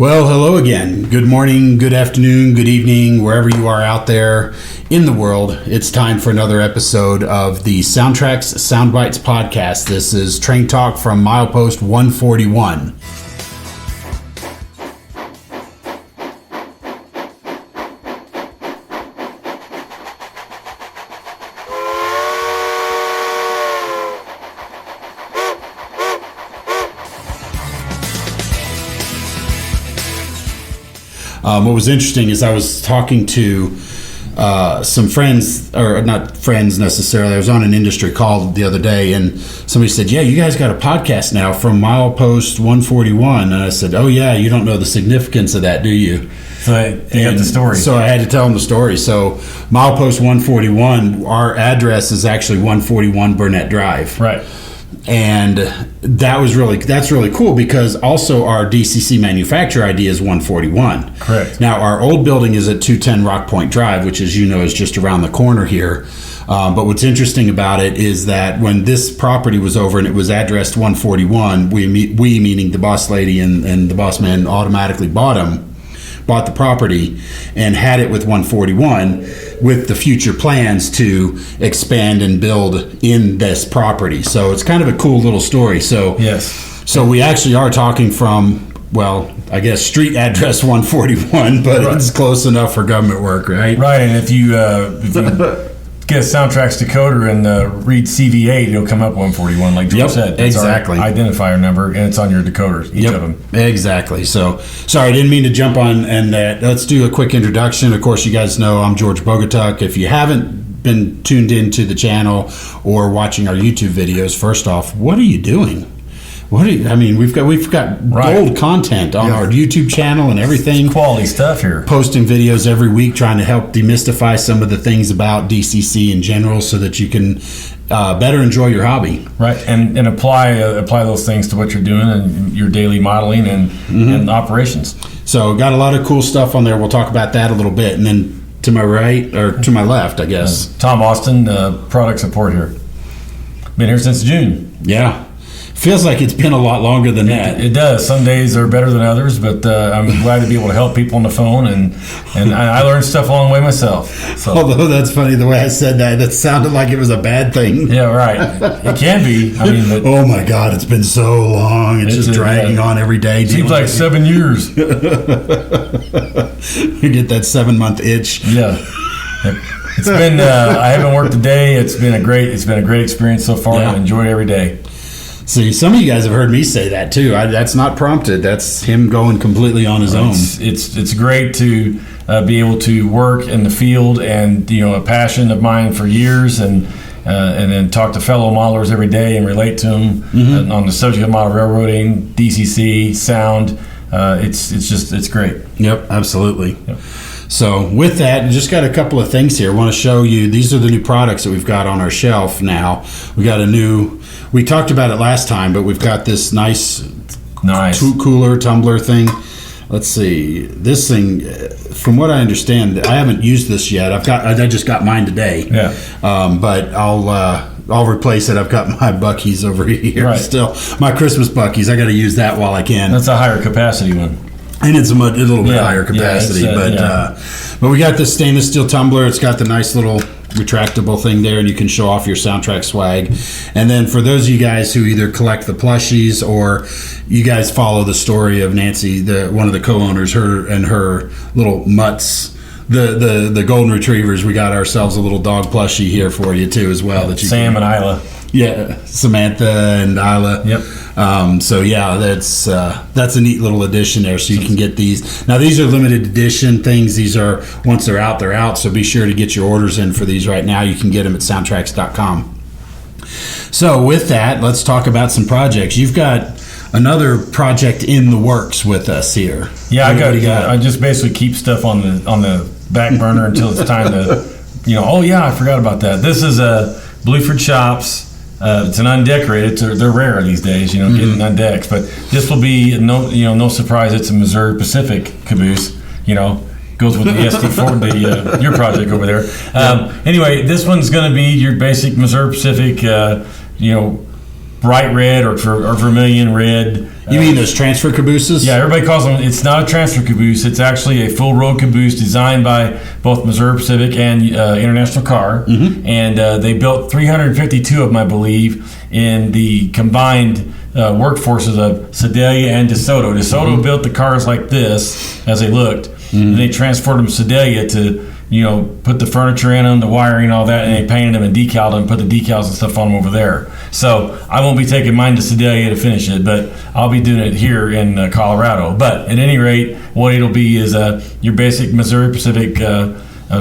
Well, hello again. Good morning, good afternoon, good evening, wherever you are out there in the world. It's time for another episode of the SoundTraxx Soundbites podcast. This is Train Talk from milepost 141. What was interesting is I was talking to some friends, or not friends necessarily. I was on an industry call the other day, and somebody said, "Yeah, you guys got a podcast now from milepost 141." And I said, "Oh yeah, you don't know the significance of that, do you?" So you got the story. So I had to tell them the story. So milepost 141, our address is actually 141 Burnett Drive. Right. And that's really cool because also our DCC manufacturer ID is 141. Correct. Now our old building is at 210 Rock Point Drive, which, as you know, is just around the corner here. But what's interesting about it is that when this property was over and it was addressed 141, we meaning the boss lady and the boss man, automatically bought the property and had it with 141 with the future plans to expand and build in this property. So it's kind of a cool little story. So yes. So we actually are talking from, well, I guess street address 141, but right. It's close enough for government work, right? Right, and if you get a SoundTraxx decoder and read CV8, it'll come up 141, like George said. It's exactly. our identifier number, and it's on your decoders, each of them. Exactly. So, sorry, I didn't mean to jump on, and let's do a quick introduction. Of course, you guys know I'm George Bogatuk. If you haven't been tuned into the channel or watching our YouTube videos, first off, what are you doing? We've got gold content on our YouTube channel and everything. It's quality stuff here. Posting videos every week, trying to help demystify some of the things about DCC in general, so that you can better enjoy your hobby. Right, and apply those things to what you're doing and your daily modeling and operations. So, got a lot of cool stuff on there. We'll talk about that a little bit, and then to my right or to my left, I guess. Tom Austin, product support here. Been here since June. Yeah. Feels like it's been a lot longer than that. It does. Some days are better than others, but I'm glad to be able to help people on the phone, and I learned stuff along the way myself. So. Although that's funny, the way I said that sounded like it was a bad thing. Yeah, right. It can be. I mean, oh my God, it's been so long. It's just dragging on every day. Seems like 7 years. You get that 7-month itch. Yeah. It's been. I haven't worked a day. It's been a great experience so far. I enjoy every day. See, some of you guys have heard me say that too. That's not prompted. That's him going completely on his own. It's great to be able to work in the field, and a passion of mine for years, and then talk to fellow modelers every day and relate to them on the subject of model railroading, DCC, sound. It's great. Yep, absolutely. Yep. So with that, just got a couple of things here. I want to show you. These are the new products that we've got on our shelf now. We got we talked about it last time, but we've got this nice cooler tumbler thing. Let's see. This thing, from what I understand, I haven't used this yet. I just got mine today. Yeah. But I'll replace it. I've got my Bucky's over here still. My Christmas Bucky's. I got to use that while I can. That's a higher capacity one. And it's a little bit higher capacity, but we got this stainless steel tumbler. It's got the nice little retractable thing there, and you can show off your SoundTraxx swag. And then for those of you guys who either collect the plushies or you guys follow the story of Nancy, one of the co-owners, her little mutts, the golden retrievers, we got ourselves a little dog plushie here for you too as well. Sam and Isla. Yeah, Samantha and Isla. Yep. So yeah, that's a neat little addition there. So you can get these. Now these are limited edition things. These are, once they're out, they're out. So be sure to get your orders in for these right now. You can get them at SoundTraxx.com. So with that, let's talk about some projects. You've got another project in the works with us here. Yeah, I just basically keep stuff on the back burner until it's time to, oh yeah, I forgot about that. This is a Bluford Shops. It's an undecorated. They're rare these days, getting undecks. But this will be no surprise. It's a Missouri Pacific caboose. Goes with the SD40, your project over there. Anyway, this one's going to be your basic Missouri Pacific, bright red or vermilion red You mean those transfer cabooses? Yeah, everybody calls them. It's not a transfer caboose. It's actually a full road caboose designed by both Missouri Pacific and International Car. And they built 352 of them, I believe, in the combined workforces of Sedalia and DeSoto. DeSoto built the cars like this as they looked. And they transferred them to Sedalia to, put the furniture in them, the wiring, all that, and they painted them and decaled them, put the decals and stuff on them over there. So I won't be taking mine to Sedalia to finish it, but I'll be doing it here in Colorado. But at any rate, what it'll be is your basic Missouri Pacific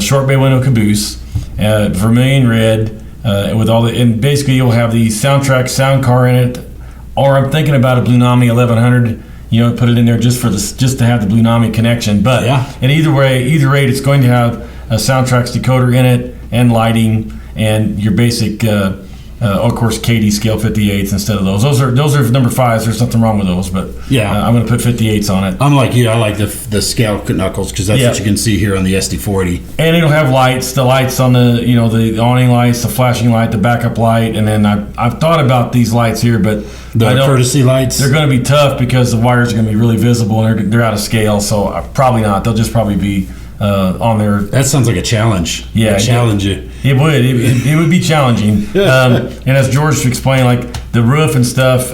short bay window caboose, vermilion red, with all the, and basically you'll have the SoundTraxx SoundCar in it, or I'm thinking about a Blunami 1100. Put it in there just to have the Blunami connection. But in either rate, it's going to have a SoundTraxx decoder in it and lighting and your basic, of course, KD scale 58s instead of those. Those are number 5s. There's nothing wrong with those, but I'm going to put 58s on it. I'm like you. I like the scale knuckles because that's what you can see here on the SD40. And it'll have lights. The lights on the the awning lights, the flashing light, the backup light, and then I've thought about these lights here, but the courtesy lights. They're going to be tough because the wires are going to be really visible and they're out of scale. So probably not. They'll just probably be on there. That sounds like a challenge. Yeah, challenge you. It would. It would be challenging. And as George explained, like the roof and stuff,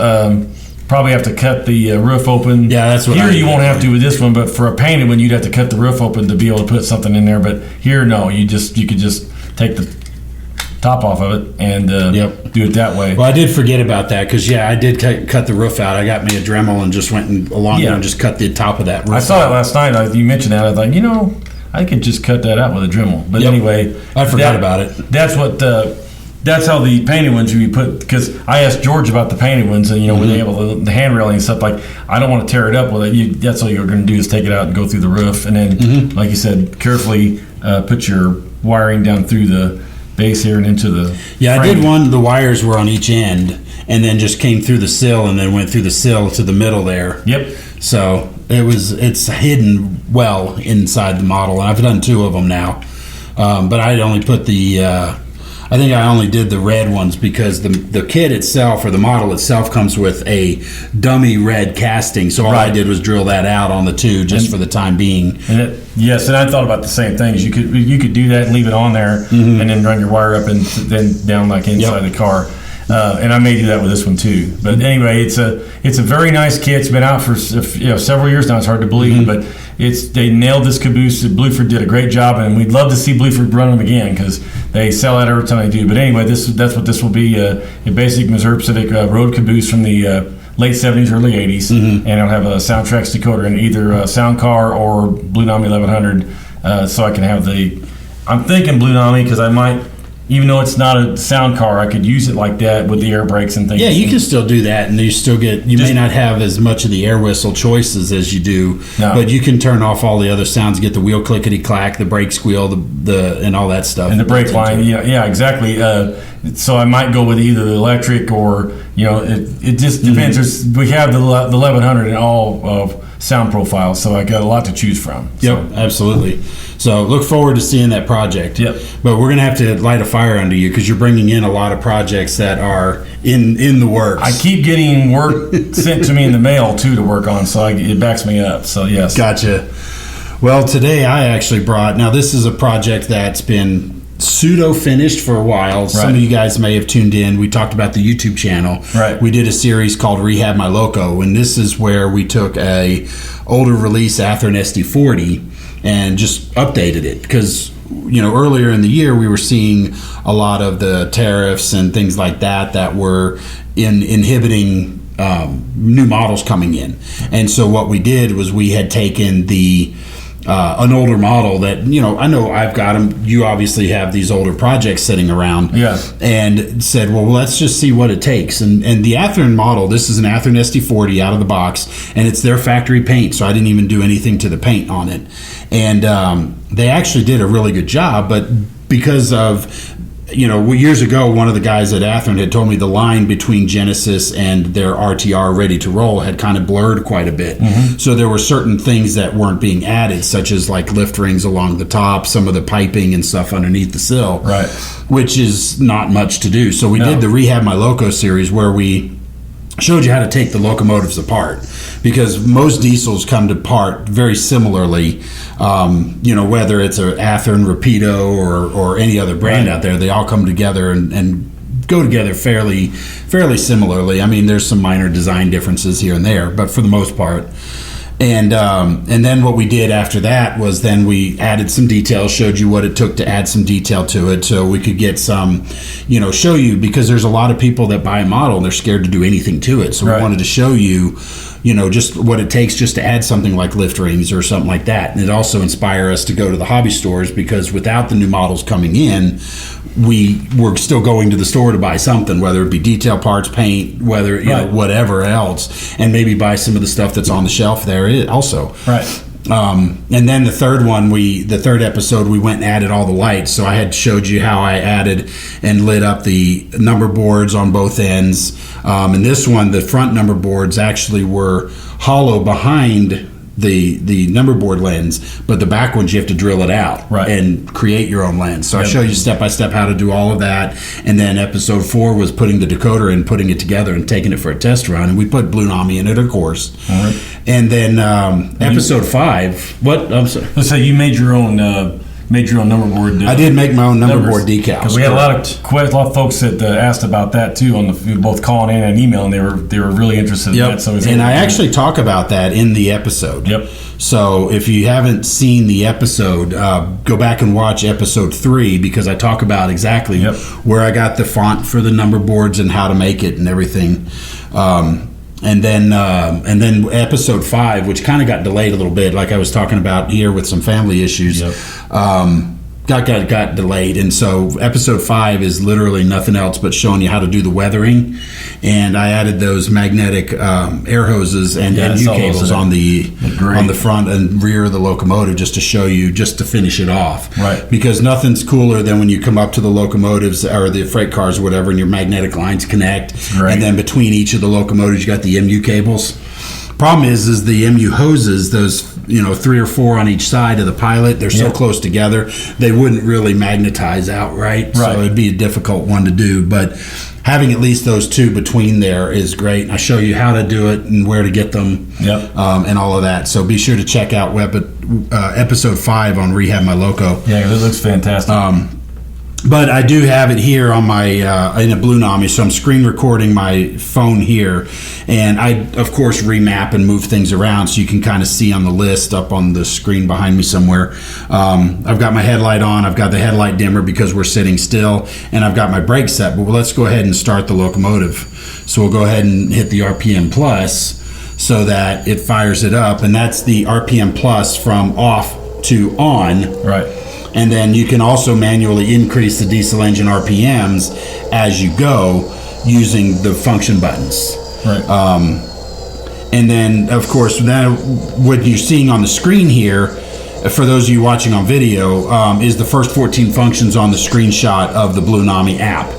probably have to cut the roof open. Yeah, that's what. Here you won't have to with this one, but for a painted one, you'd have to cut the roof open to be able to put something in there. But here, no, you could just take the top off of it and do it that way. Well, I did forget about that because I did cut the roof out. I got me a Dremel and just went along there and just cut the top of that roof. I saw it last night. You mentioned that. I was like, I could just cut that out with a Dremel. But anyway, I forgot about it. That's what. That's how the painted ones would be put. Because I asked George about the painted ones, and when they have the hand railing and stuff. Like, I don't want to tear it up with it. That's all you're going to do is take it out and go through the roof, and then, like you said, carefully put your wiring down through the base here and into the frame. I did one. The wires were on each end, and then just came through the sill, and then went through the sill to the middle there. Yep. So it's hidden well inside the model, and I've done 2 of them now. But I only put I think I only did the red ones because the kit itself or the model itself comes with a dummy red casting. So all I did was drill that out on the 2 just for the time being. And and I thought about the same things. You could do that and leave it on there, and then run your wire up and then down like inside the car. And I may do that with this one too. But anyway, it's a very nice kit. It's been out for several years now. It's hard to believe, but they nailed this caboose. Bluford did a great job, and we'd love to see Bluford run them again because they sell out every time they do. But anyway, that's what this will be: a basic Missouri Pacific road caboose from the late 70s, early 80s, and it'll have a SoundTraxx decoder in either SoundCar or Blunami 1100. So I can have I'm thinking Blunami because I might. Even though it's not a SoundCar, I could use it like that with the air brakes and things. Yeah, you can still do that, and you may not have as much of the air whistle choices as you do, but you can turn off all the other sounds, get the wheel clickety clack, the brake squeal, the and all that stuff, and the brake line. Yeah, exactly. So I might go with either the electric or it just depends. We have the 1100 in all of sound profiles, so I got a lot to choose from. Yep, absolutely. So look forward to seeing that project. Yep. But we're going to have to light a fire under you because you're bringing in a lot of projects that are in the works. I keep getting work sent to me in the mail, too, to work on, so it backs me up. So, yes. Gotcha. Well, today I actually now this is a project that's been pseudo-finished for a while. Right. Some of you guys may have tuned in. We talked about the YouTube channel. Right. We did a series called Rehab My Loco, and this is where we took a older release Athearn SD40 and just updated it because earlier in the year we were seeing a lot of the tariffs and things like that were inhibiting new models coming in. And so what we did was we had taken an older model that I know I've got them. You obviously have these older projects sitting around, and said, well, let's just see what it takes. And the Athearn model, this is an Athearn SD40 out of the box, and it's their factory paint, so I didn't even do anything to the paint on it. And they actually did a really good job, but because of years ago, one of the guys at Athearn had told me the line between Genesis and their RTR Ready to Roll had kind of blurred quite a bit. So there were certain things that weren't being added, such as like lift rings along the top, some of the piping and stuff underneath the sill, right? Which is not much to do. So we did the Rehab My Loco series where we showed you how to take the locomotives apart, because most diesels come to part very similarly. Whether it's an Athearn Rapido or any other brand out there, they all come together and go together fairly similarly. I mean, there's some minor design differences here and there, but for the most part. And then what we did after that was then we added some details, showed you what it took to add some detail to it, so we could get some, show you, because there's a lot of people that buy a model and they're scared to do anything to it. So we wanted to show you, just what it takes just to add something like lift rings or something like that. And it also inspired us to go to the hobby stores, because without the new models coming in, we were still going to the store to buy something, whether it be detail parts, paint, whether whatever else, and maybe buy some of the stuff that's on the shelf there also. Right. And then the third episode, we went and added all the lights. So I had showed you how I added and lit up the number boards on both ends. And this one, the front number boards actually were hollow behind the number board lens, but the back ones you have to drill it out and create your own lens. So I show you step by step how to do all of that. And then episode 4 was putting the decoder in, putting it together and taking it for a test run, and we put Blunami in it, of course. All right. And then episode 5, what I'm sorry, let's say you made your own number board. I did make my own number board decals, because we had a lot of folks that asked about that too, both calling in and emailing. They were really interested in that. So I actually talk about that in the episode. Yep. So if you haven't seen the episode, go back and watch episode 3, because I talk about exactly where I got the font for the number boards and how to make it and everything. And then episode 5, which kind of got delayed a little bit, like I was talking about here with some family issues, got delayed. And so episode 5 is literally nothing else but showing you how to do the weathering. And I added those magnetic air hoses and MU cables on the front and rear of the locomotive, just to show you, just to finish it off. Right. Because nothing's cooler than when you come up to the locomotives or the freight cars or whatever, and your magnetic lines connect. And then between each of the locomotives, you got the MU cables. Problem is the MU hoses, those 3 or 4 on each side of the pilot, they're so close together, they wouldn't really magnetize outright. So it'd be a difficult one to do. But having at least those 2 between there is great. And I show you how to do it and where to get them, and all of that. So be sure to check out episode 5 on Rehab My Loco. Yeah, it looks fantastic. But I do have it here on my in a Blunami, so I'm screen recording my phone here, and I of course remap and move things around so you can kind of see on the list up on the screen behind me somewhere. I've got my headlight on, I've got the headlight dimmer because we're sitting still, and I've got my brake set. But let's go ahead and start the locomotive. So we'll go ahead and hit the RPM plus so that it fires it up, and that's the RPM plus from off to on. Right. And then you can also manually increase the diesel engine RPMs as you go using the function buttons. Right. And then, of course, what you're seeing on the screen here, for those of you watching on video, is the first 14 functions on the screenshot of the Blunami app.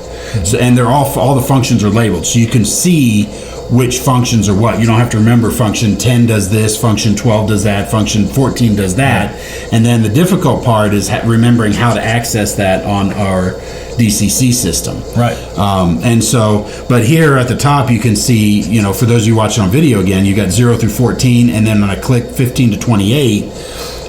So, and they're all the functions are labeled, so you can see which functions are what. You don't have to remember function 10 does this, function 12 does that, function 14 does that. And then the difficult part is remembering how to access that on our DCC system. Right. And so, but here at the top you can see, for those of you watching on video again, you got 0 through 14, and then when I click 15 to 28,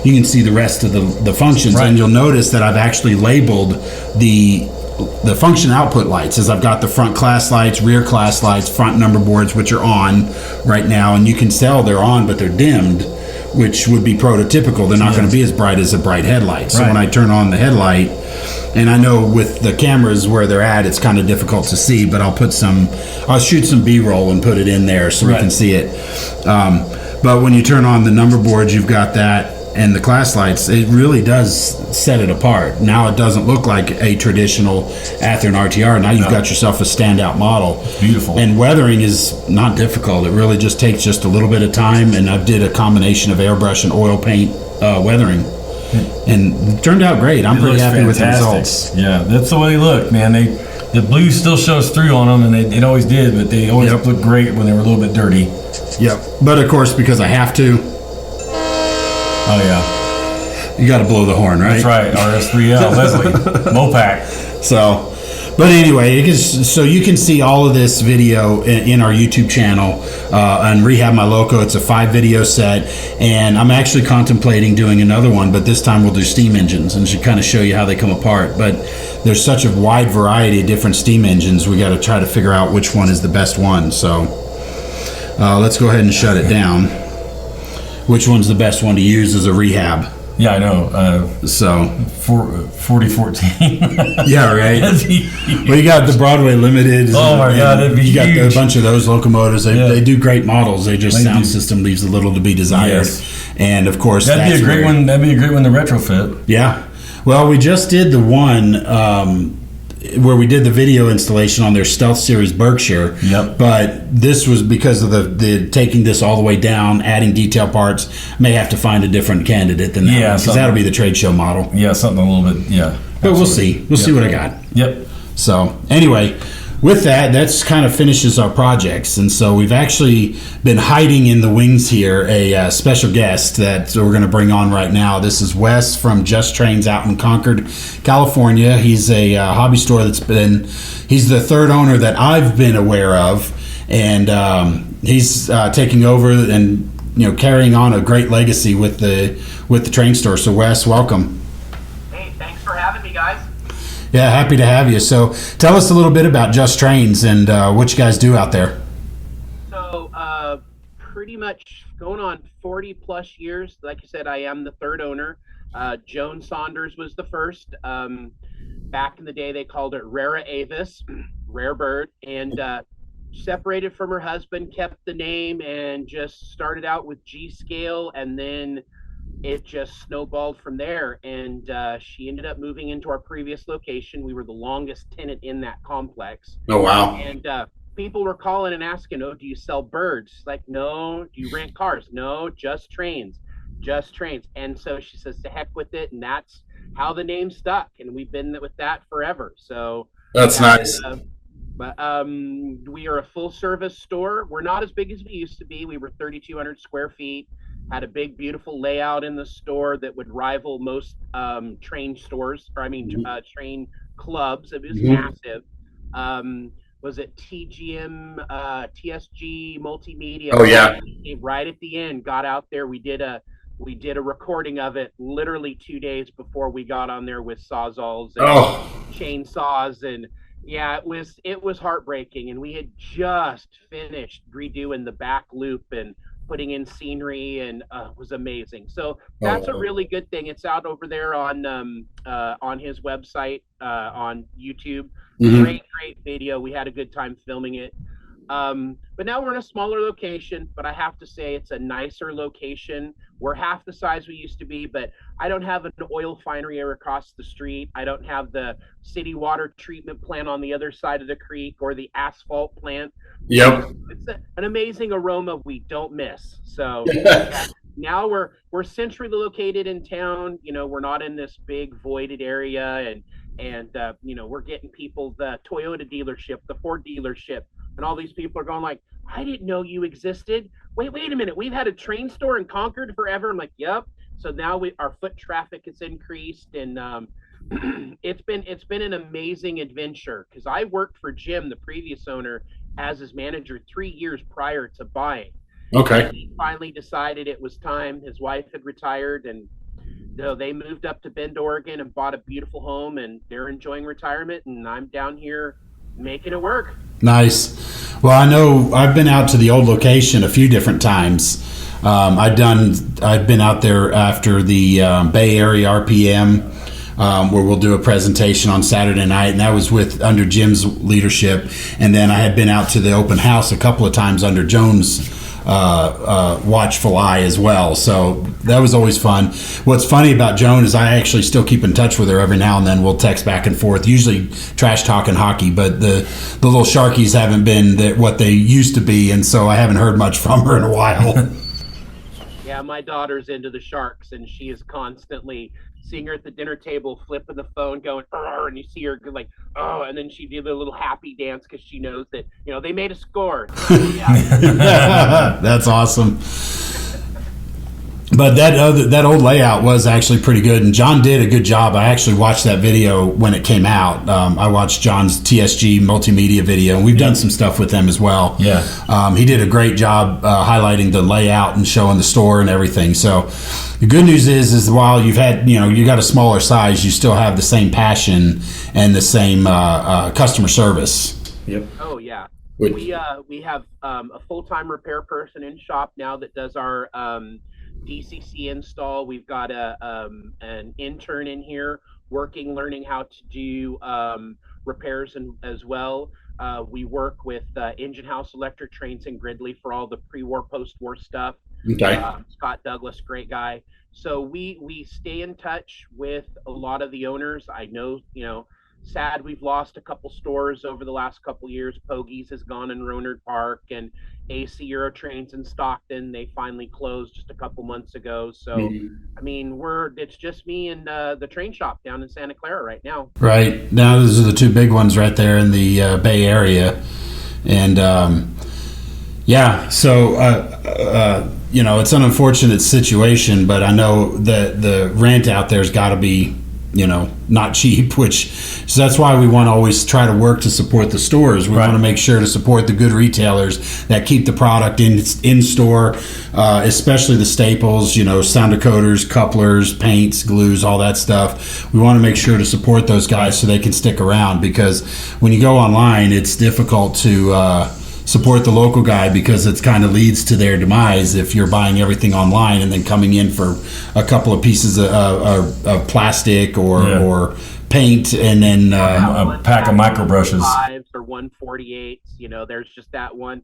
you can see the rest of the functions. And you'll notice that I've actually labeled the function output lights, as I've got the front class lights, rear class lights, front number boards, which are on right now, and you can tell they're on, but they're dimmed, which would be prototypical. They're not going to be as bright as a bright headlight. So when I turn on the headlight, and I know with the cameras where they're at, it's kind of difficult to see, but I'll shoot some B-roll and put it in there so we can see it. But when you turn on the number boards, you've got that, and the class lights, it really does set it apart. Now it doesn't look like a traditional Athearn RTR. Now you've got yourself a standout model. It's beautiful. And weathering is not difficult. It really just takes just a little bit of time, and I did a combination of airbrush and oil paint weathering. And it turned out great. I'm pretty happy with the results. Yeah, that's the way they look, man. The blue still shows through on them, and it always did, but they always look great when they were a little bit dirty. Yep. But of course, because I have to. Oh, yeah. You got to blow the horn, right? That's right. RS3L, Leslie. Mopac. So, But anyway, so you can see all of this video in our YouTube channel on Rehab My Loco. It's a 5-video set, and I'm actually contemplating doing another one, but this time we'll do steam engines and should kind of show you how they come apart. But there's such a wide variety of different steam engines, we got to try to figure out which one is the best one. So let's go ahead and shut it down. Which one's the best one to use as a rehab? Yeah, I know. So 4014. Yeah, right. Well, you got the Broadway Limited. Oh my God, that'd be you got huge. a bunch of those locomotives. They do great models. They just sound system leaves a little to be desired. Yes. And of course, that'd be a great one. That'd be a great one to retrofit. Yeah. Well, we just did the one where we did the video installation on their Stealth Series Berkshire. Yep. But this was because of the taking this all the way down, adding detail parts. May have to find a different candidate than that. Yeah, because that'll be the trade show model. Yeah, something a little bit. Yeah. But we'll see. We'll see what I got. Yep. So anyway, with that's kind of finishes our projects. And so we've actually been hiding in the wings here a special guest that we're going to bring on right now. This is Wes from Just Trains out in Concord, California. He's a hobby store he's the third owner that I've been aware of. And he's taking over and carrying on a great legacy with the train store. So Wes, welcome. Hey, thanks for having me, guys. Yeah, happy to have you. So tell us a little bit about Just Trains and what you guys do out there. So pretty much going on 40 plus years. Like you said, I am the third owner. Joan Saunders was the first. Back in the day, they called it Rara Avis, rare bird, and separated from her husband, kept the name, and just started out with G Scale, and then it just snowballed from there. And she ended up moving into our previous location. We were the longest tenant in that complex. Oh, wow. And people were calling and asking, "Oh, do you sell birds?" Like, no. Do you rent cars? No, just trains. And so she says, to heck with it. And that's how the name stuck. And we've been with that forever. So that's nice. But we are a full service store. We're not as big as we used to be. We were 3,200 square feet. Had a big, beautiful layout in the store that would rival most train stores, train clubs. It was massive. Was it TGM, TSG Multimedia? Oh, yeah. Right at the end, got out there. We did a recording of it literally 2 days before we got on there with sawzalls and chainsaws, and yeah, it was heartbreaking. And we had just finished redoing the back loop and putting in scenery, and it was amazing. So that's a really good thing. It's out over there on his website, on YouTube. Great video. We had a good time filming it. But now we're in a smaller location, but I have to say it's a nicer location. We're half the size we used to be, but I don't have an oil finery across the street. I don't have the city water treatment plant on the other side of the creek or the asphalt plant. Yep. It's an amazing aroma we don't miss. So now we're centrally located in town. We're not in this big voided area, and we're getting people, the Toyota dealership, the Ford dealership, and all these people are going like, "I didn't know you existed. Wait a minute. We've had a train store in Concord forever." I'm like, "Yep." So now our foot traffic has increased, and it's been an amazing adventure, because I worked for Jim, the previous owner, as his manager 3 years prior to buying. Okay. And he finally decided it was time. His wife had retired, and they moved up to Bend, Oregon, and bought a beautiful home, and they're enjoying retirement, and I'm down here making it work. Nice. Well, I know I've been out to the old location a few different times. I've been out there after the Bay Area RPM, where we'll do a presentation on Saturday night, and that was under Jim's leadership. And then I had been out to the open house a couple of times under Joan's watchful eye as well. So that was always fun. What's funny about Joan is I actually still keep in touch with her every now and then. We'll text back and forth, usually trash talking hockey, but the little Sharkies haven't been what they used to be, and so I haven't heard much from her in a while. Yeah, my daughter's into the Sharks, and she is constantly seeing her at the dinner table, flipping the phone, going, and you see her like, oh, and then she did a little happy dance because she knows that, they made a score. That's awesome. But that old layout was actually pretty good, and John did a good job. I actually watched that video when it came out. I watched John's TSG multimedia video, and we've done some stuff with them as well. Yeah. He did a great job highlighting the layout and showing the store and everything. So the good news is while you've had, you got a smaller size, you still have the same passion and the same customer service. Yep. Oh yeah. We have a full-time repair person in shop now that does our DCC install. We've got an intern in here learning how to do repairs as well. We work with Engine House Electric Trains and Gridley for all the pre-war, post-war stuff. Okay. Scott Douglas, great guy. So we stay in touch with a lot of the owners. I know, sad we've lost a couple stores over the last couple years. Pogies has gone in Roanerd Park, and AC Euro Trains in Stockton. They finally closed just a couple months ago. So, I mean, it's just me and the train shop down in Santa Clara right now. Right. Now, those are the two big ones right there in the Bay Area. And, so, it's an unfortunate situation, but I know that the rent out there's got to be, not cheap, so that's why we want to always try to work to support the stores. We want to make sure to support the good retailers that keep the product in store, especially the staples, sound decoders, couplers, paints, glues, all that stuff. We want to make sure to support those guys so they can stick around, because when you go online, it's difficult to support the local guy, because it kind of leads to their demise if you're buying everything online and then coming in for a couple of pieces of plastic or paint, and then a pack of micro brushes or 148s. There's just that one,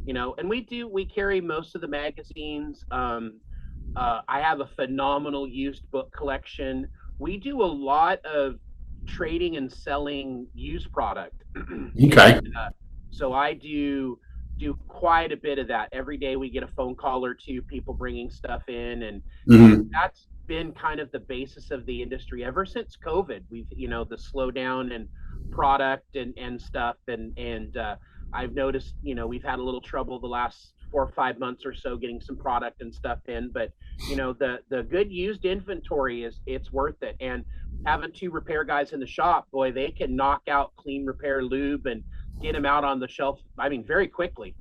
and we carry most of the magazines. I have a phenomenal used book collection. We do a lot of trading and selling used product. Okay. So I do quite a bit of that. Every day we get a phone call or two, people bringing stuff in, and that's been kind of the basis of the industry ever since COVID. We've, the slowdown in product and stuff, and I've noticed, we've had a little trouble the last 4 or 5 months or so getting some product and stuff in, but the good used inventory it's worth it. And having 2 repair guys in the shop, boy, they can knock out clean repair lube and get them out on the shelf, very quickly.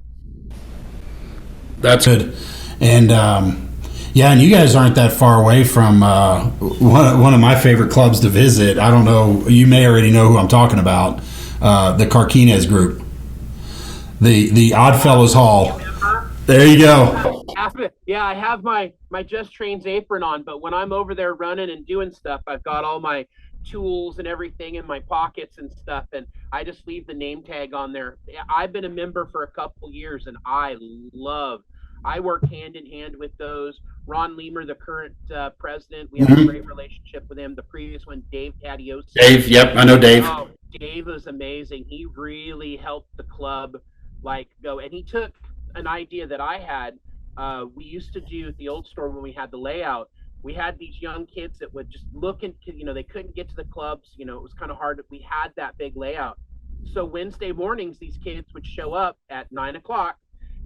That's good. And and you guys aren't that far away from one of my favorite clubs to visit. I don't know, you may already know who I'm talking about, the Carquinez group, the Oddfellows Hall. There you go. Yeah, I have my Just Trains apron on, but when I'm over there running and doing stuff, I've got all my tools and everything in my pockets and stuff, and I just leave the name tag on there. I've been a member for a couple years, and I work hand in hand with those. Ron Leamer, the current president, we have a great relationship with him. The previous one, Dave Tadiosi. Dave, yep, I know Dave. Oh, Dave was amazing. He really helped the club go, and he took an idea that I had. We used to do at the old store when we had the layout. We had these young kids that would just look into, they couldn't get to the clubs. It was kind of hard. We had that big layout. So Wednesday mornings, these kids would show up at 9:00,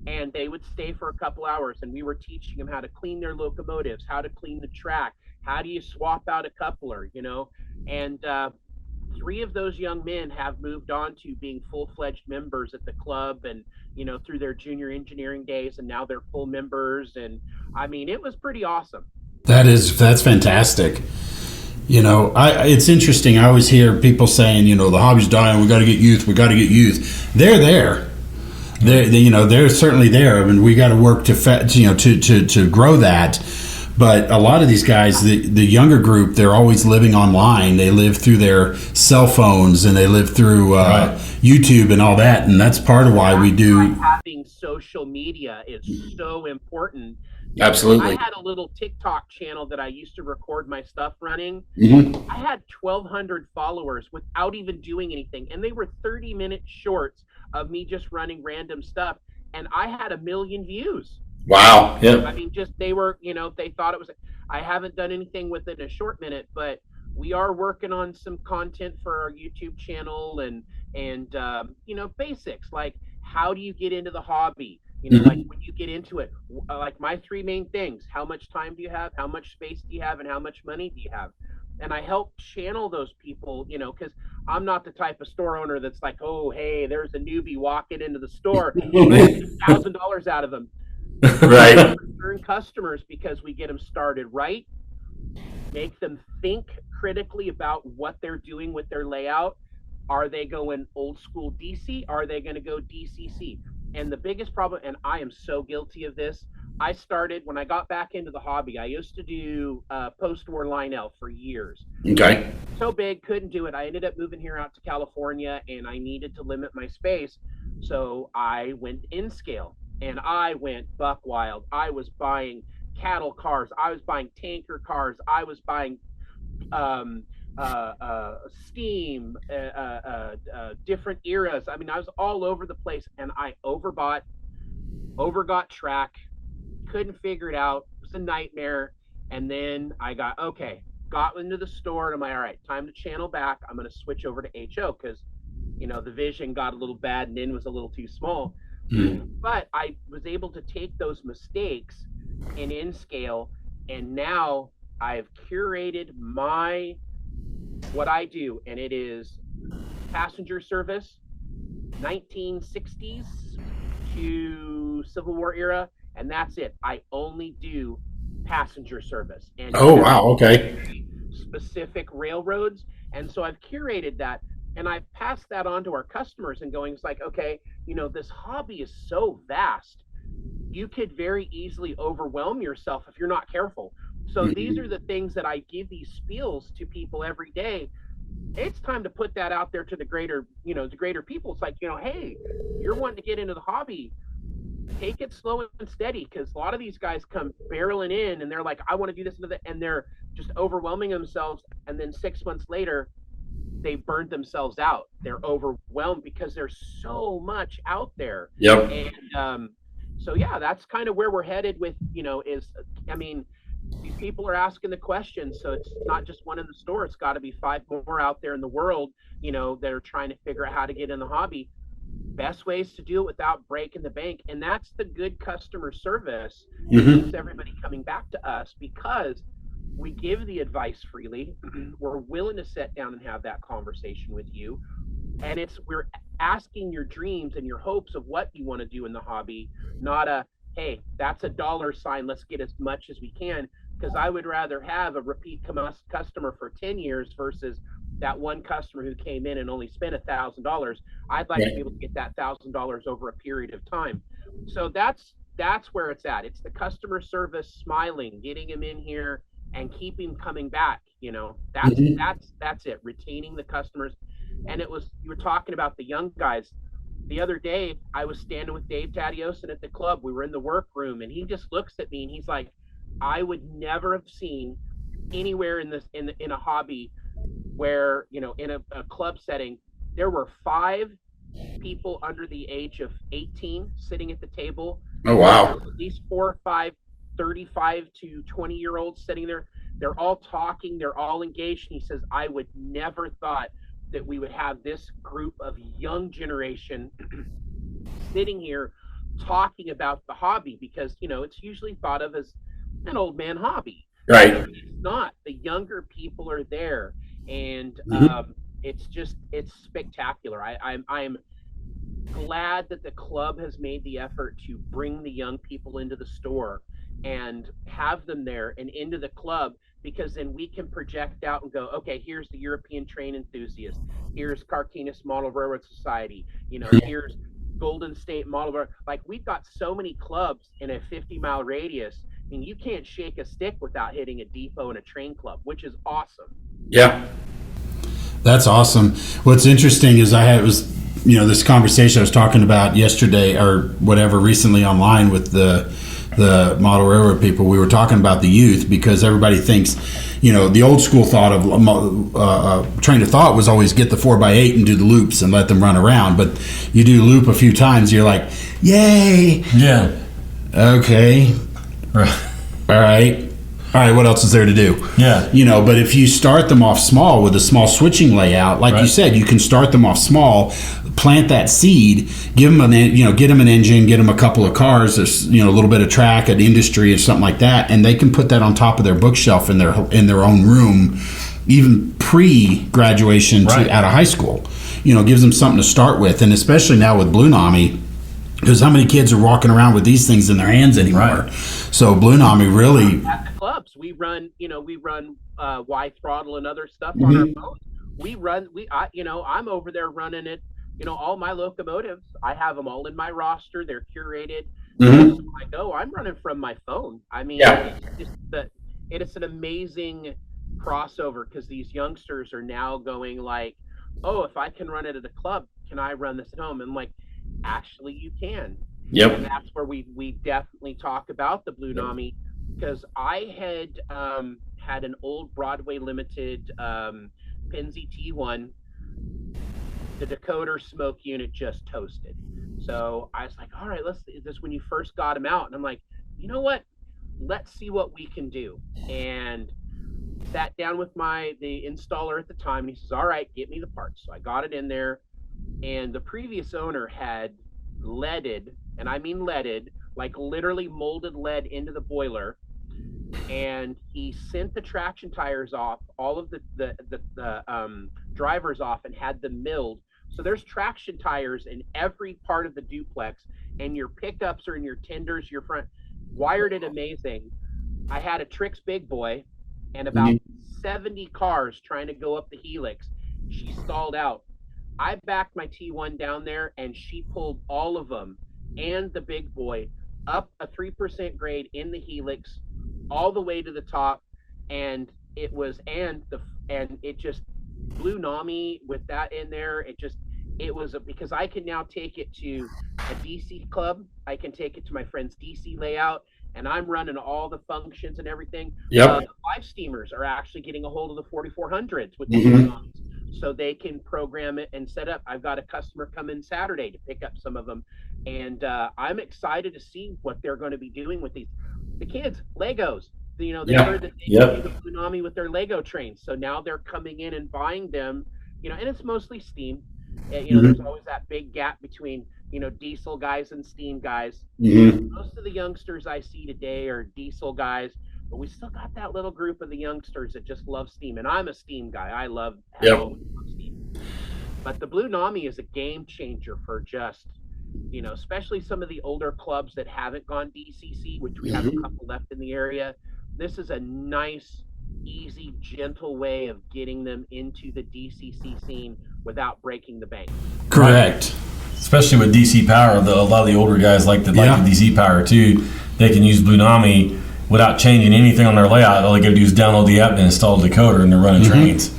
and they would stay for a couple hours. And we were teaching them how to clean their locomotives, how to clean the track, how do you swap out a coupler, and 3 of those young men have moved on to being full-fledged members at the club, and through their junior engineering days, and now they're full members. And it was pretty awesome. That's fantastic. It's interesting. I always hear people saying, the hobby's dying. We got to get youth. They're there. They're certainly there. I mean, we got to work to grow that. But a lot of these guys, the younger group, they're always living online. They live through their cell phones, and they live through YouTube and all that. And that's part of why we do. Having social media is so important. Absolutely. I had a little TikTok channel that I used to record my stuff running. I had 1,200 followers without even doing anything. And they were 30-minute shorts of me just running random stuff. And I had 1 million views. Wow. Yeah. They were, they thought it was, I haven't done anything with it in a short minute, but we are working on some content for our YouTube channel and basics like how do you get into the hobby? You know, like when you get into it, like my three main things: how much time do you have, how much space do you have, and how much money do you have? And I help channel those people, you know, because I'm not the type of store owner that's like, oh, hey, there's a newbie walking into the store, $1,000 out of them. Right. Return customers, because we get them started right, make them think critically about what they're doing with their layout. Are they going old school DC? Are they going to go DCC? And the biggest problem, and I am so guilty of this, I started when I got back into the hobby. I used to do post-war Lionel for years. Okay. So big, couldn't do it. I ended up moving here out to California, and I needed to limit my space. So I went in scale, and I went buck wild. I was buying cattle cars. I was buying tanker cars. I was buying steam, different eras. I mean, I was all over the place, and I overgot track, couldn't figure it out. It was a nightmare. And then I got into the store, and I'm like, all right, time to channel back. I'm going to switch over to HO because, you know, the vision got a little bad and in was a little too small. But I was able to take those mistakes in scale, and now I've curated what I do, and it is passenger service, 1960s to Civil War era, and that's it. I only do passenger service. And okay. Specific railroads, and so I've curated that, and I've passed that on to our customers and going, it's like, okay, you know, this hobby is so vast, you could very easily overwhelm yourself if you're not careful. So these are the things that I give these spiels to people every day. It's time to put that out there to the greater people. It's like, you know, hey, you're wanting to get into the hobby, take it slow and steady, because a lot of these guys come barreling in and they're like, I want to do this and that, and they're just overwhelming themselves, and then 6 months later they burned themselves out. They're overwhelmed because there's so much out there. Yep. And so yeah, that's kind of where we're headed with, you know, these people are asking the questions, so it's not just one in the store. It's got to be 5 more out there in the world, you know, that are trying to figure out how to get in the hobby. Best ways to do it without breaking the bank, and that's the good customer service. Keeps everybody coming back to us because we give the advice freely. We're willing to sit down and have that conversation with you, and we're asking your dreams and your hopes of what you want to do in the hobby, not a, hey, that's a dollar sign, let's get as much as we can, because I would rather have a repeat customer for 10 years versus that one customer who came in and only spent $1,000. I'd like to be able to get that $1,000 over a period of time. So that's where it's at. It's the customer service, smiling, getting them in here and keep him coming back. You know, that's it, retaining the customers. And you were talking about the young guys. The other day, I was standing with Dave Tadiosin at the club. We were in the workroom, and he just looks at me and he's like, I would never have seen anywhere in a hobby where, you know, in a club setting, there were 5 people under the age of 18 sitting at the table. Oh, wow. At least 4 or 5 35 to 20-year-olds sitting there. They're all talking. They're all engaged. And he says, I would never thought that we would have this group of young generation sitting here talking about the hobby, because, you know, it's usually thought of as an old man hobby. Right. It's not. The younger people are there, and it's spectacular. I'm glad that the club has made the effort to bring the young people into the store and have them there and into the club, because then we can project out and go, okay, here's the European train enthusiast, here's Carquinez Model Railroad Society, you know, here's Golden State Model Railroad. Like, we've got so many clubs in a 50-mile radius. I mean, you can't shake a stick without hitting a depot and a train club, which is awesome. Yeah. That's awesome. What's interesting is this conversation I was talking about yesterday or whatever recently online with the model railroad people. We were talking about the youth, because everybody thinks, you know, the old school thought of train of thought was always get the 4x8 and do the loops and let them run around. But you do loop a few times, you're like, yay. Yeah. Okay. Right. All right, what else is there to do? Yeah. You know, but if you start them off small with a small switching layout, like you said, you can start them off small, plant that seed, give them get them an engine, get them a couple of cars, there's a little bit of track, an industry, or something like that, and they can put that on top of their bookshelf in their own room, even pre-graduation out of high school. Gives them something to start with, and especially now with Blunami, because how many kids are walking around with these things in their hands anymore? Right. So Blunami really at the clubs we run Y throttle and other stuff on our phones. I'm over there running it. All my locomotives, I have them all in my roster. They're curated. I'm running from my phone. I mean, it is an amazing crossover, because these youngsters are now going like, oh, if I can run it at a club, can I run this at home? And like, actually you can. Yep. And that's where we definitely talk about the Blunami, because I had an old Broadway Limited Penzi T1. The decoder smoke unit just toasted. So I was like, all right, this when you first got him out. And I'm like, you know what? Let's see what we can do. And sat down with the installer at the time, and he says, all right, get me the parts. So I got it in there, and the previous owner had leaded, and I mean leaded, like literally molded lead into the boiler, and he sent the traction tires off, all of the drivers off, and had them milled. So there's traction tires in every part of the duplex, and your pickups or in your tenders, your front, wired it amazing. I had a Trix Big Boy and about 70 cars trying to go up the helix. She stalled out. I backed my T1 down there, and she pulled all of them and the Big Boy up a 3% grade in the helix all the way to the top, and it just Blunami with that in there. Because I can now take it to a DC club, I can take it to my friend's DC layout, and I'm running all the functions and everything. The live steamers are actually getting a hold of the 4400s with the Blunamis, so they can program it and set up. I've got a customer come in Saturday to pick up some of them, and I'm excited to see what they're going to be doing with these. The kids, Legos. They heard that they could do the Blunami with their Lego trains, so now they're coming in and buying them. And it's mostly steam. There's always that big gap between diesel guys and steam guys. Most of the youngsters I see today are diesel guys, but we still got that little group of the youngsters that just love steam. And I'm a steam guy. I love steam. But the Blunami is a game changer for just, especially some of the older clubs that haven't gone DCC, which we have a couple left in the area. This is a nice, easy, gentle way of getting them into the DCC scene without breaking the bank. Correct. Especially with DC power, a lot of the older guys like the DC power too. They can use Blunami without changing anything on their layout. All they got to do is download the app and install a decoder, and they're running trains.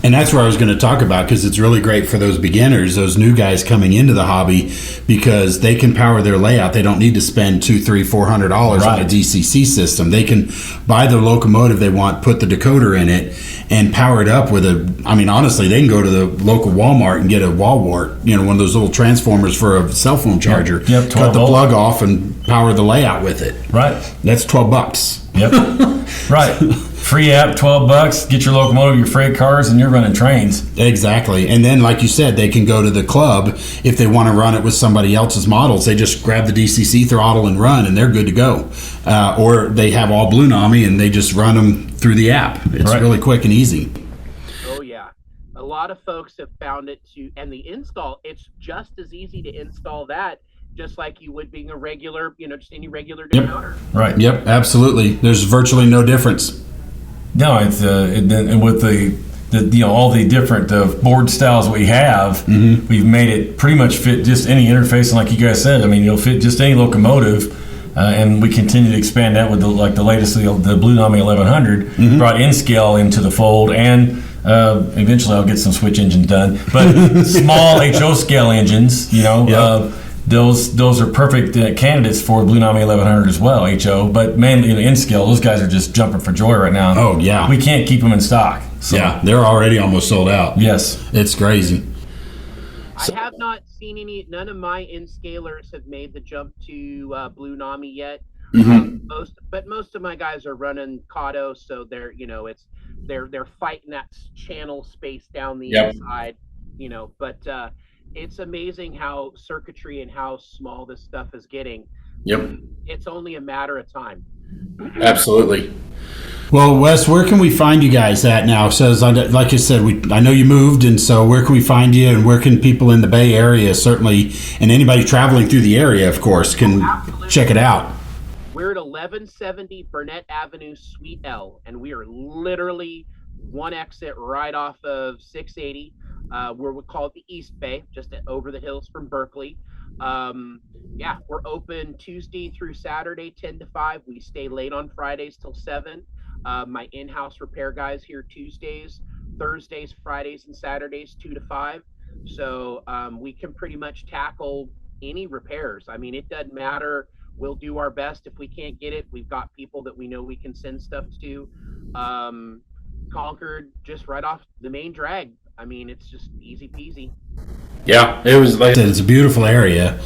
And that's where I was going to talk about, because it's really great for those beginners, those new guys coming into the hobby, because they can power their layout. They don't need to spend $200, $300, $400 on a DCC system. They can buy the locomotive they want, put the decoder in it, and power it up with honestly, they can go to the local Walmart and get a wall wart, one of those little transformers for a cell phone charger. Yep, cut the plug off and power the layout with it. Right. That's $12. Yep. Right. Free app, $12. Get your locomotive, your freight cars, and you're running trains. Exactly. And then, like you said, they can go to the club if they want to run it with somebody else's models. They just grab the DCC throttle and run, and they're good to go. Or they have all Blunami, and they just run them through the app. It's really quick and easy. Oh, yeah. A lot of folks have found it and the install, it's just as easy to install that, just like you would being a regular, just any regular decoder. Right. Yep, absolutely. There's virtually no difference. No, it's and with the all the different board styles we have, we've made it pretty much fit just any interface. And like you guys said, it'll fit just any locomotive. And we continue to expand that with the latest, the Blunami 1100 brought N-scale into the fold, and eventually I'll get some switch engines done. But small HO scale engines, those are perfect candidates for Blunami 1100 as well, HO. But mainly N-scale, those guys are just jumping for joy right now. Oh yeah, we can't keep them in stock. So. Yeah, they're already almost sold out. Yes, it's crazy. I have not seen none of my N-scalers have made the jump to Blunami yet. Most of my guys are running Kato, so they're they're fighting that channel space down the inside, but it's amazing how circuitry and how small this stuff is getting. Yep. It's only a matter of time. Absolutely. Well, Wes, where can we find you guys at now? So, like I said, I know you moved, and so where can we find you, and where can people in the Bay Area, certainly, and anybody traveling through the area, of course, can check it out? We're at 1170 Burnett Avenue, Suite L, and we are literally one exit right off of 680, where we call it the East Bay, just over the hills from Berkeley. Yeah, we're open Tuesday through Saturday, 10 to 5. We stay late on Fridays till 7. My in-house repair guys here Tuesdays, Thursdays, Fridays, and Saturdays, 2 to 5. So we can pretty much tackle any repairs. I mean, it doesn't matter. We'll do our best. If we can't get it, we've got people that we know we can send stuff to. Concord, just right off the main drag. I mean, it's just easy peasy. Yeah, it was like I said, it's a beautiful area,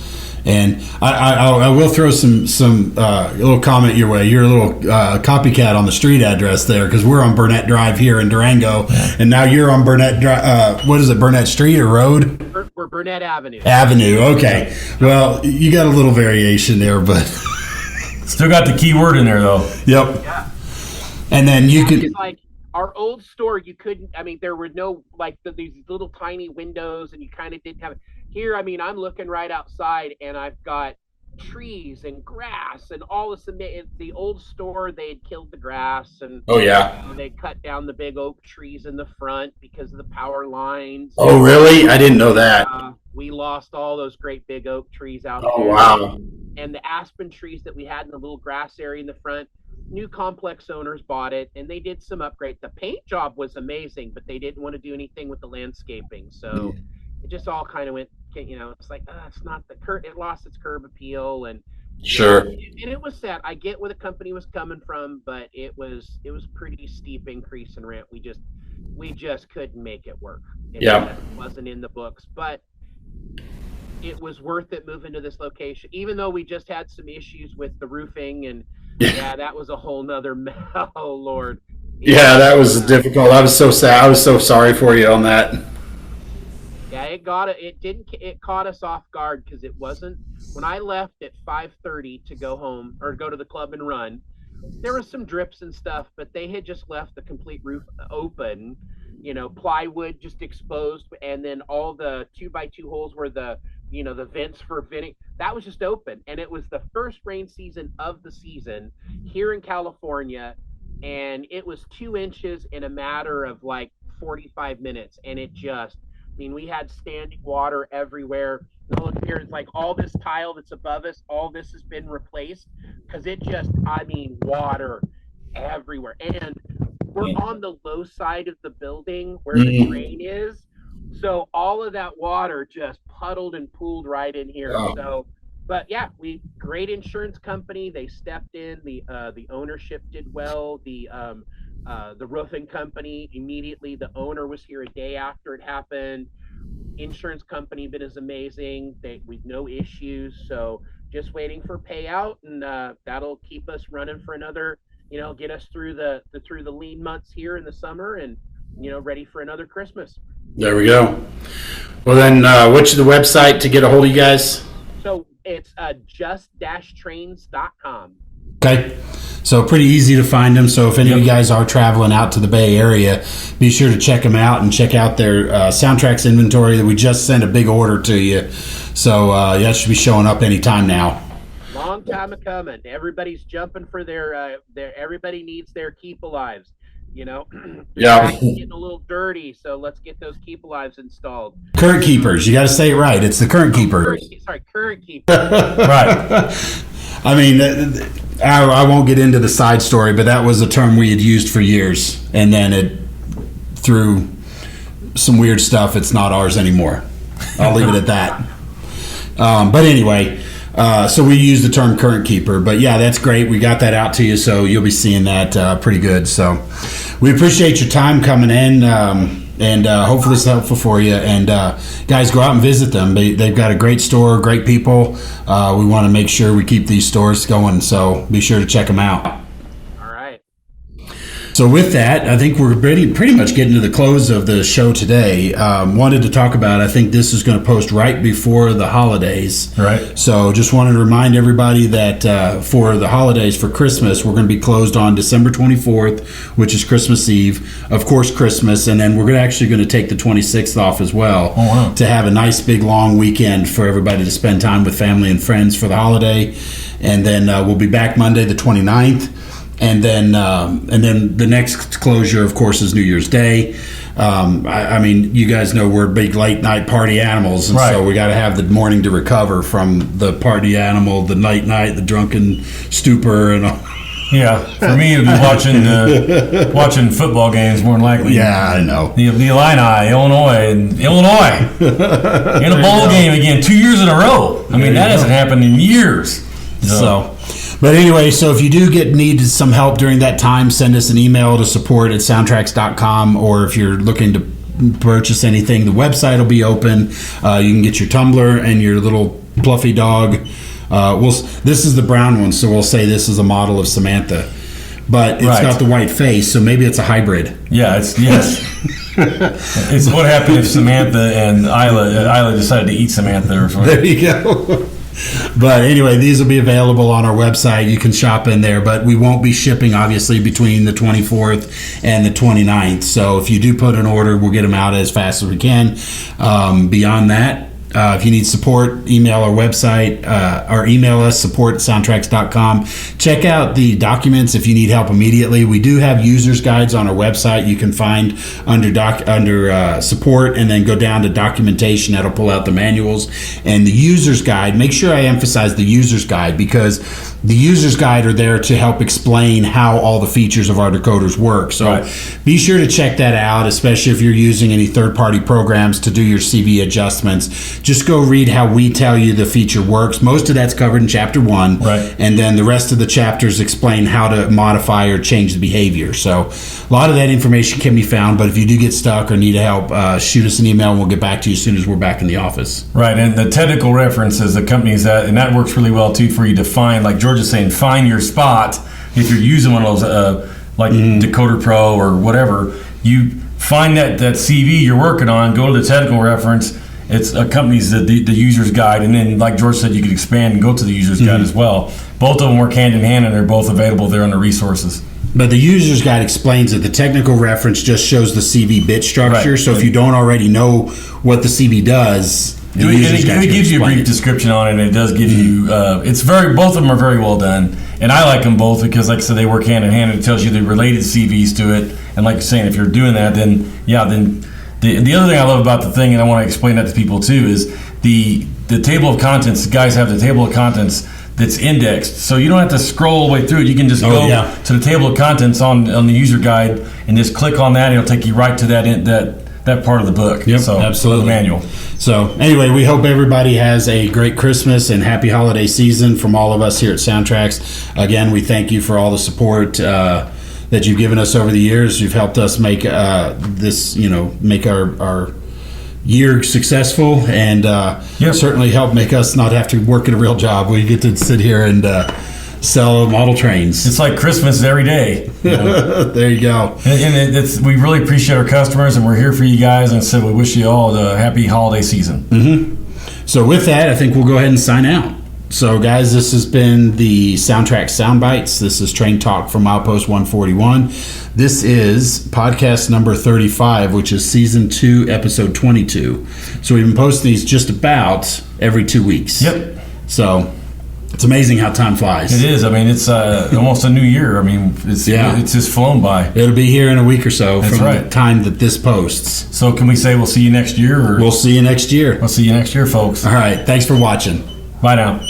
and I will throw some little comment your way. You're a little copycat on the street address there, because we're on Burnett Drive here in Durango, and now you're on Burnett Drive. What is it, Burnett Street or Road? We're Burnett Avenue. Avenue. Okay. Well, you got a little variation there, but still got the key word in there though. Yep. Yeah. And then you could. Like our old store, you couldn't. I mean, there were no like these little tiny windows, and you kind of didn't have it. Here, I mean, I'm looking right outside, and I've got trees and grass and all this. The old store, they had killed the grass, and Oh yeah. they cut down the big oak trees in the front because of the power lines. Oh really? I didn't know that. We lost all those great big oak trees out Oh there. wow. And the aspen trees that we had in the little grass area in the front, new complex owners bought it, and they did some upgrade. The paint job was amazing, but they didn't want to do anything with the landscaping. So it just all kind of went, it's like, it's not it lost its curb appeal. And Sure. and it was sad. I get where the company was coming from, but it was pretty steep increase in rent. We just couldn't make it work. It just wasn't in the books, but it was worth it moving to this location, even though we just had some issues with the roofing, and that was a whole nother oh Lord. Yeah, that was difficult. I was so sad. I was so sorry for you on that. Yeah, it caught us off guard, because it wasn't, when I left at 5:30 to go home or go to the club and run, there was some drips and stuff, but they had just left the complete roof open, plywood just exposed, and then all the 2x2 holes where the vents for venting, that was just open. And it was the first rain season of the season here in California, and it was 2 inches in a matter of like 45 minutes, and we had standing water everywhere. Look here, it's like all this tile that's above us, all this has been replaced, because water everywhere. And we're on the low side of the building where the drain is, so all of that water just puddled and pooled right in here. So, but yeah, great insurance company, they stepped in. The ownership did well. The roofing company, immediately, the owner was here a day after it happened. Insurance company been as amazing. We've no issues. So just waiting for payout, and that'll keep us running for another, get us through the lean months here in the summer, and ready for another Christmas. There we go. Well then, what's the website to get a hold of you guys? So it's just-trains.com. Okay. So pretty easy to find them. So if any of you guys are traveling out to the Bay Area, be sure to check them out and check out their SoundTraxx inventory that we just sent a big order to you. So that should be showing up anytime now. Long time a coming. Everybody's jumping for their everybody needs their keep alives. Yeah. Getting a little dirty, so let's get those keep alives installed. Current keepers. You got to say it right. It's the current keepers. Current keepers. Right. I mean, I won't get into the side story, but that was a term we had used for years, and then through some weird stuff, it's not ours anymore. I'll leave it at that. But anyway, so we use the term current keeper. But yeah, that's great. We got that out to you, so you'll be seeing that pretty good. So we appreciate your time coming in. And hopefully it's helpful for you. And guys, go out and visit them. They've got a great store, great people. We want to make sure we keep these stores going, so be sure to check them out. All right. So with that, I think we're pretty much getting to the close of the show today. Wanted to talk about, I think this is going to post right before the holidays. Right. So just wanted to remind everybody that for the holidays, for Christmas, we're going to be closed on December 24th, which is Christmas Eve. Of course, Christmas. And then we're actually going to take the 26th off as well. Oh, wow. To have a nice big long weekend for everybody to spend time with family and friends for the holiday. And then we'll be back Monday the 29th. And then the next closure, of course, is New Year's Day. I mean, you guys know we're big late night party animals, and so we got to have the morning to recover from the party animal, the night, the drunken stupor, and all. Yeah, for me, it'd be watching football games more than likely. Yeah, I know. The Illini, Illinois in a bowl game again, 2 years in a row. I mean, that hasn't happened in years. But anyway, so if you do need some help during that time, send us an email to support@soundtraxx.com, or if you're looking to purchase anything, the website will be open. You can get your tumbler and your little fluffy dog. This is the brown one, so we'll say this is a model of Samantha. But it's got the white face, so maybe it's a hybrid. Yeah, it's what happened if Samantha and Isla decided to eat Samantha or something. There you go. But anyway, these will be available on our website. You can shop in there, but we won't be shipping, obviously, between the 24th and the 29th. So if you do put an order, we'll get them out as fast as we can. Beyond that, if you need support, email our website or email us, support@soundtraxx.com. Check out the documents if you need help immediately. We do have user's guides on our website. You can find under support and then go down to documentation. That'll pull out the manuals. And the user's guide, make sure I emphasize the user's guide, because the user's guide are there to help explain how all the features of our decoders work. So be sure to check that out, especially if you're using any third-party programs to do your CV adjustments. Just go read how we tell you the feature works. Most of that's covered in Chapter 1. Right. And then the rest of the chapters explain how to modify or change the behavior. So a lot of that information can be found, but if you do get stuck or need help, shoot us an email and we'll get back to you as soon as we're back in the office. Right, and the technical references accompanies that, and that works really well, too, for you to find, like George is saying, find your spot. If you're using one of those, Decoder Pro or whatever, you find that CV you're working on, go to the technical reference. It accompanies the user's guide, and then, like George said, you could expand and go to the user's guide as well. Both of them work hand in hand, and they're both available there under resources. But the user's guide explains it. The technical reference just shows the CV bit structure. Right. So if you don't already know what the CV does, it gives you a brief description on it, and it does give you. Both of them are very well done, and I like them both because, like I said, they work hand in hand, and it tells you the related CVs to it. And like you're saying, if you're doing that, then. The other thing I love about the thing, and I want to explain that to people too, is the table of contents. The guys have the table of contents that's indexed, so you don't have to scroll all the way through it. You can just go to the table of contents on the user guide and just click on that, and it'll take you right to that part of the book. Yep, so, absolutely. The manual. So anyway, we hope everybody has a great Christmas and happy holiday season from all of us here at SoundTraxx. Again, we thank you for all the support that you've given us over the years. You've helped us make make our year successful, and certainly help make us not have to work at a real job. We get to sit here and sell model trains. It's like Christmas every day. There you go. And we really appreciate our customers, and we're here for you guys, and so we wish you all a happy holiday season. Mm-hmm. So with that, I think we'll go ahead and sign out. So, guys, this has been the SoundTraxx Soundbites. This is Train Talk from Milepost 141. This is podcast number 35, which is Season 2, Episode 22. So we've been posting these just about every 2 weeks. Yep. So it's amazing how time flies. It is. I mean, it's almost a new year. I mean, it's just flown by. It'll be here in a week or so from the time that this posts. So can we say we'll see you next year? We'll see you next year. We'll see you next year, folks. All right. Thanks for watching. Bye now.